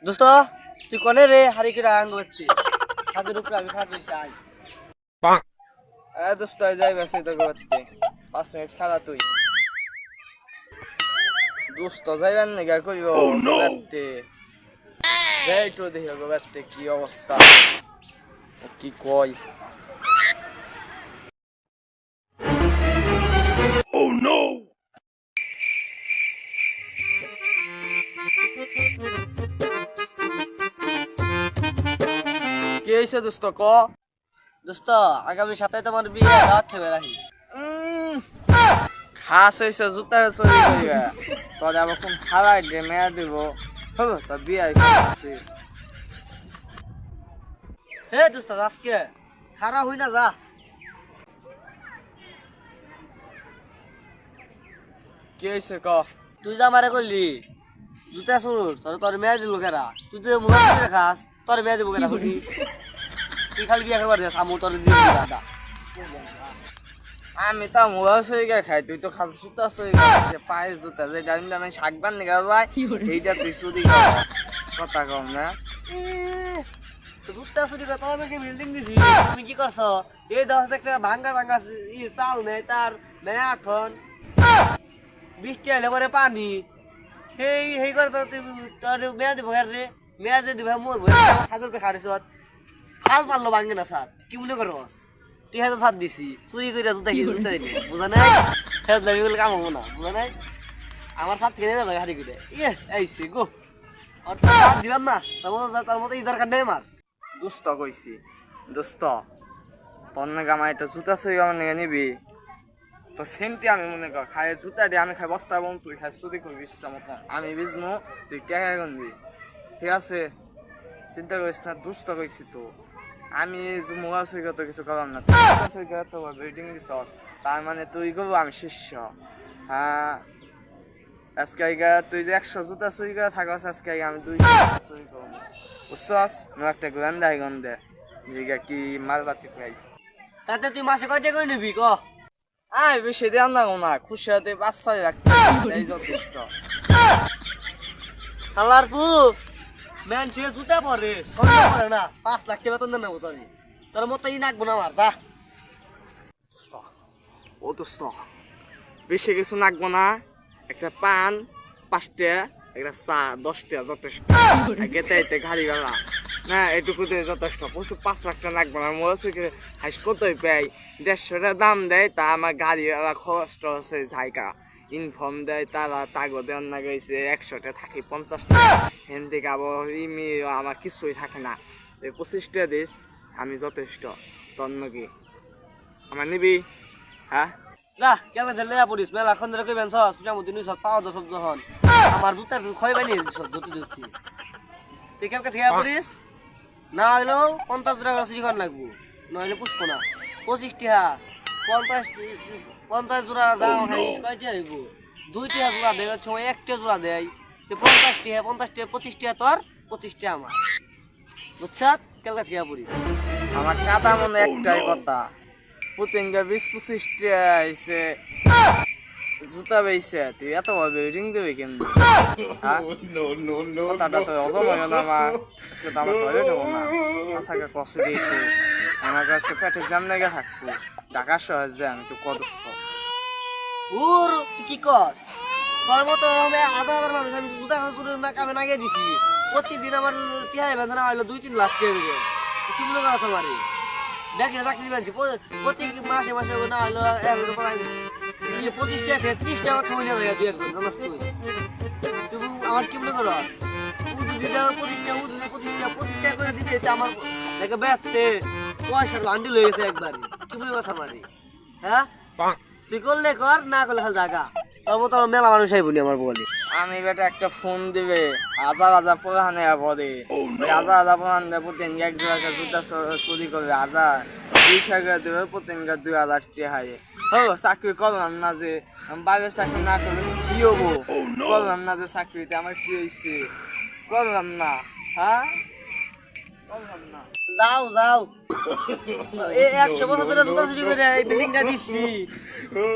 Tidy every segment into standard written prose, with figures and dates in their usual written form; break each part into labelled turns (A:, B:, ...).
A: দোস্ত তুই কনে রে হারি করে আঙ্গ হচ্ছে ছাদের উপরে আমি খাট দিছি আজ
B: দোস্ত যাই বেসে তো করতে 5 মিনিট খেলা তুই দোস্ত যাইবেন নাকি কইব বেতে যাই তো দেখি বেতে কি অবস্থা ও কি কয় কি হইছে দোস্ত ক
A: দোস্ত আগামী সপ্তাহে তোমার বিয়ে রাত খেবে রাখিস
B: খাস হইছে জুতা চুরি করিবা তোর আবার কোন হারাই দে মেয়া দিব হবো তো বিয়ে আছে
A: হে দোস্ত আজকে খারাপ হই না যা
B: কি হইছে ক
A: তুই যা মারে করলি জুতা শুনুর তোর মেয়ে দিল কেরা তুই তো মুখা করে খাস তোর মেয়ে দিব কেরা হলি তুই খালি বিয়ে করবার যাস আমু তোর দিবি দাদা
B: আমি তো মোয়া সইগা খাই তুই তো খাস জুতা সইগা সে পায়ে জুতা যে ডাইম ডাইম শাকবান নিগা ভাই এইটা তুই চুরি করস কথা কম না
A: জুতা চুরি করে তোর মেয়েকে বিল্ডিং দিছি তুমি কি করছ এই দশ একটা ভাঙ্গা ভাঙ্গা চাল নেই তার নেই আঠন বৃষ্টি আইলে পরে পানি সেই করে তো তুই তোর মেয়া দিব রে মেয়া যে দিব মোর সাগর পে খাড়িস ফাল পারলো ভাঙ্গে না সাত কি মনে করস তুই হয়তো সাত দিছি চুরি করে জুতা কি জুতা দিলি বুঝা নাই ফেরত লাগি বলে কাম হবো না বুঝা নাই আমার সাত থেকে নেমে যায় হারি করে ইয়ে এইছি গো আর তো হাত দিলাম না তার মতো ইজার কান্ডে মার
B: দোস্ত কইছি দোস্ত তোর নাকি আমার একটা জুতা সইগা মানে নিবি তো সেমটি আমি মনে কর খাই জুতা দিয়ে আমি খাই বস্তা বম তুই খাই চুরি করবি ইচ্ছা মতো আমি বুঝবো তুই টাকা গুনবি ঠিক আছে চিন্তা করিস না দুষ্ট কইছি তো আমি মোবাইল সইগা তো কিছু করার না তুই জুতা সইগা তো বিল্ডিং দিছস তার মানে তুই করবো আমি শিষ্য হ্যাঁ আজকে তুই যে 100 জুতা সইগা থাকস আজকে আমি 200 চুরি করবো বুঝছস নো একটা গ্লান্ডাই গন্ধে জিগা কি মালবাতি পাই
A: তাতে তুই মাসে কয়টা করে নিবি ক
B: আই বেশি দেন না খুশি হতে 5-6 লাখ টাকা এই যথেষ্ট
A: হালার পু ম্যান সে জুতা পরে সন্ধ্যা পরে না 5 লাখ টাকা বেতন দেন না বুঝাবি তোর মতো ই নাকবো না আমার যা
B: দোস্ত ও দোস্ত বেশি কিছু নাকবো না একটা পান 5টা একটা চা 10টা যথেষ্ট আগে তাইতে গাড়ি গেলা না এটুকুতে যথেষ্ট 5 লাখ টাকা নাকবো না মোবাইল হাইস কতই পাই 150 টাকা দাম দেয় তা আমার গাড়ি খরচ আছে জায়গা ইনফর্ম দেয় তারা তাগো দেওয়ার না গেছে 100 টাকা থাকি 50 টাকা হেন থেকে আবার ইমি আমার কিছুই থাকে না 25 টাকা দিস আমি যথেষ্ট তোর নাকি আমার নিবি হ্যাঁ
A: যা কেলা ধরলে পড়িস মেলা এখন ধরে কইবেন সস পূজা মধ্যে নিস পাওয়া দশ যখন আমার জুতার ক্ষয় বানি সব ধুতি ধুতি তুই কেলকে থেকে পড়িস না হইলেও 50 টাকা রসিদ কর লাগবো নইলে পুষ্প না 25 টাকা 50 জোড়া দাম হাইস কয়টা হইব 2 টাকা জোড়া দেয় সময় 1 টাকা জোড়া দেয় তো 50 টাকা 25 টাকা তোর 25 টাকা আমার বুঝছত কেলকে থেকে পড়িস
B: আমার কাদা মনে একটাই কথা পুতিনকে 20-25 টাকা আইসে জুতা বেইছে তুই এত ভাবে রিং দেবে কিন্তু কথাটা তো অজম হয় না আমার আজকে তো আমার তৈরি হবো না আশাকে কষ্ট দিই তুই আমাকে আজকে পেটে জ্যাম লেগে থাকবো ঢাকা শহর যে আমি তো কদস্ত
A: ওর তুই কি কর তোর মতো হাজার মানুষ আমি জুতা চুরি না কামে না গিয়ে দিছি প্রতিদিন আমার টিহাই বেঁধে হইলো 2-3 লাখ টাকা করে কি মনে করছ আমারে ব্যাংকে চাকরি পেয়েছি প্রতি মাসে মাসে না হইলো 25 টাকা থেকে 30 টাকা সময় নেওয়া তুই একজন জানাস তুই তুই আমার কি মনে করস দিদা 25 টাকা করে দিতে এটা আমার দেখে ব্যস্তে পয়সার বান্ডিল হয়ে গেছে একবার কি মনে করছ আমারে হ্যাঁ তুই করলে কর না করলে খালি জায়গা তোর মতো মেলা মানুষ আইবনি আমার বলি
B: আমি বেটা একটা ফোন দিবে হাজার পোহানে পরে হাজার পোহান দেবে প্রতিদিন 1 জোড়া জুতা চুরি করবে 2 টাকা দেবে প্রতিদিন 2000 টাকা হাই হো চাকরি করলাম না যে বাইরে চাকরি না করলে কি হবো করলাম না যে চাকরিতে আমার কি হয়েছে করলাম না হ্যাঁ করলাম না
A: যাও যাও 100 বছর ধরে জুতা চুরি করে এই বিল্ডিংটা দিচ্ছি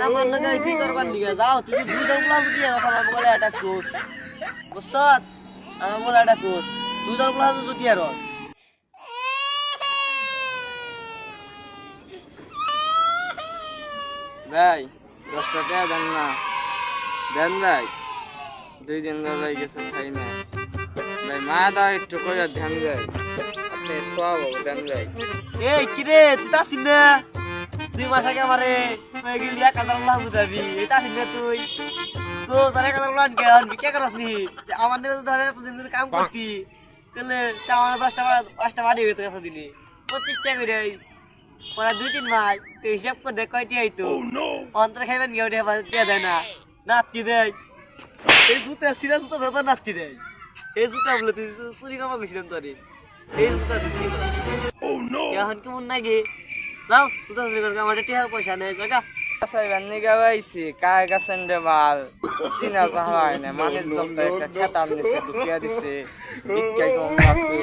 A: আমার না গাইছি করবার দিকে যাও তুমি দুই জন বলা কি আমার বলে একটা কোর্স বুঝছ আমার বলে একটা কোর্স তুই তোর বলা জুতি আর
B: ভাই 10 টাকা দেন না দেন ভাই 2 দিন ধরে কিছু খাই না ভাই মা দাও একটু করে ধ্যান দেয় আপনি সব দেন ভাই
A: এই কিরে তুই তাসিন না তুই মাস আগে আমারে কয়ে গেলি 1000 লাখ জুটাবি এই তাসিন না তুই তো তারে 1000 লাখ কে করস নি আমার নেবে তো ধরে এতদিন ধরে কাম করতি তাহলে আমার 10 টাকা 5 টাকা বাড়ি হইতো এতদিনে 25 টাকা করে পরে 2-3 মাস তুই হিসাব করে দেখ কয়টি আইতো অন্তর খাইবেন গিয়ে ওটা দেয় না নাচ কি দেয় এই জুতা সিরা জুতা ধরতো নাচ কি দেয় এই জুতা বলে তুই চুরি করবো গেছিলাম তোরে এই জুতা তুই চুরি করিস এখন কেমন নাকি যাও জুতা চুরি করবে আমার টিহার পয়সা নেই কাকা
B: সাইবেন নিগা বাইছি কায় গাছেন রে বাল চিনা তো হয় না মানে যত একটা খেতাম নিছে ঢুকিয়া দিছে ভিক্ষাই কম আছে